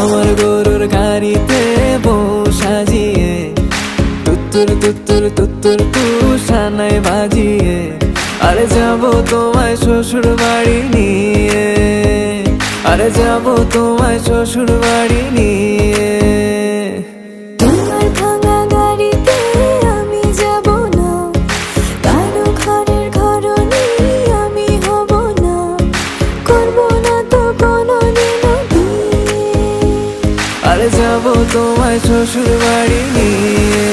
আমার গরুর গাড়িতে বউ সাজিয়ে তুত্তুর তুত্তুর তুত্তুর তুষানায় বাজিয়ে আরে যাবো তোমায় শ্বশুর বাড়ি নিয়ে, আরে যাবো তোমায় শ্বশুর বাড়ি নিয়ে। তোমার ভাঙা গাড়িতে আমি যাব না, কারো ঘরের ঘরনি আমি হব না, করব না তো কোনোদিনও বিয়ে। আরে যাবো তোমায় শ্বশুর বাড়ি নিয়ে।